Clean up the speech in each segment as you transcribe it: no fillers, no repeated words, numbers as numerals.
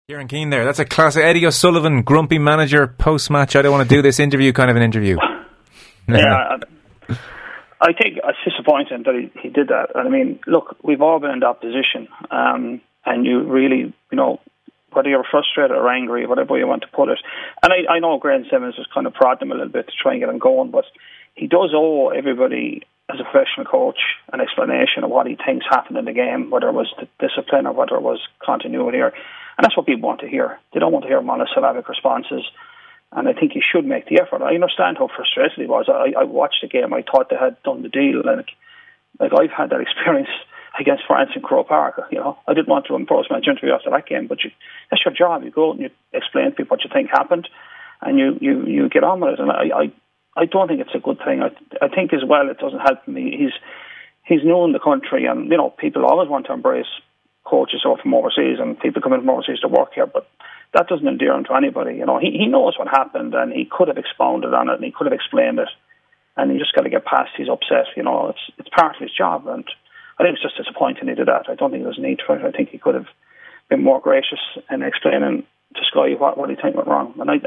Kieran Keane there. That's a classic Eddie O'Sullivan, grumpy manager, post-match, I don't want to do this interview kind of an interview. Yeah, I think it's disappointing that he did that. And I mean, look, we've all been in that position. And you really, whether you're frustrated or angry, whatever you want to put it. And I know Graham Simmons was kind of prodding him a little bit to try and get him going, but he does owe everybody, as a professional coach, an explanation of what he thinks happened in the game, whether it was discipline or whether it was continuity. And that's what people want to hear. They don't want to hear monosyllabic responses. And I think he should make the effort. I understand how frustrated he was. I watched the game. I thought they had done the deal. And like I've had that experience against France in Croke Park. I didn't want to impose my interview after that game, but that's your job. You go and you explain to people what you think happened, and you get on with it. And I don't think it's a good thing. I think as well it doesn't help me. He's new in the country, and people always want to embrace coaches who are from overseas, and people coming from overseas to work here, but that doesn't endear him to anybody. He knows what happened, and he could have expounded on it, and he could have explained it, and he just got to get past his upset. It's part of his job, and I think it's just disappointing he did that. I don't think there's a need for it. I think he could have been more gracious in explaining to Sky what he think went wrong, and I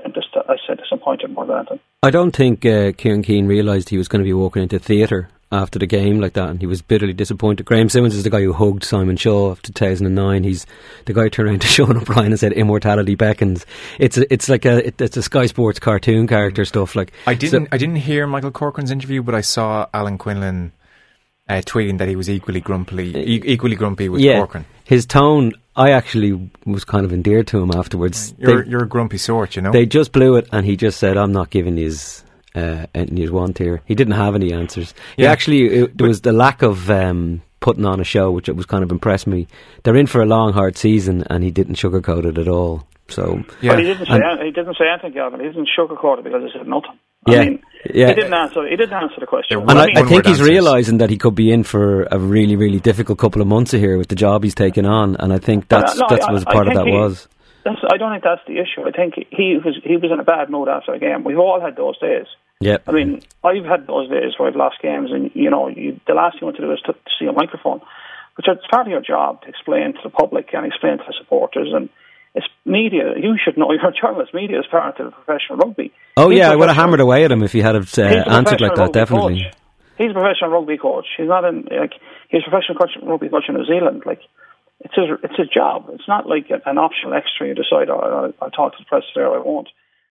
said disappointed more than anything. I don't think Kieran Keane realised he was going to be walking into theatre after the game like that, and he was bitterly disappointed. Graham Simmons is the guy who hugged Simon Shaw of 2009. He's the guy who turned around to Sean O'Brien and said immortality beckons. It's like it's a Sky Sports cartoon character stuff. Like I didn't hear Michael Corcoran's interview, but I saw Alan Quinlan tweeting that he was equally grumpy with Corcoran. His tone, I actually was kind of endeared to him afterwards. You're a grumpy sort, They just blew it, and he just said, "I'm not giving you anything you want here." He didn't have any answers. Yeah. There was the lack of putting on a show, which was kind of impressed me. They're in for a long, hard season, and he didn't sugarcoat it at all. So, yeah. But he didn't say anything, Gavin. He didn't sugarcoat it because he said nothing. He didn't answer the question. And I think he's realising that he could be in for a really, really difficult couple of months here with the job he's taken on, and I think that's what part of that was. I don't think that's the issue. I think he was in a bad mood after the game. We've all had those days. Yeah. I mean, I've had those days where I've lost games, and the last thing you want to do is to see a microphone, which is part of your job to explain to the public and explain to the supporters. And it's media. You should know, you're a journalist. Media is part of professional rugby. Oh yeah, I would have hammered away at him if he had answered like that. Definitely. Coach. He's a professional rugby coach. He's not he's a professional rugby coach in New Zealand. It's his job. It's not like an optional extra. You decide, I'll talk to the press today or I won't.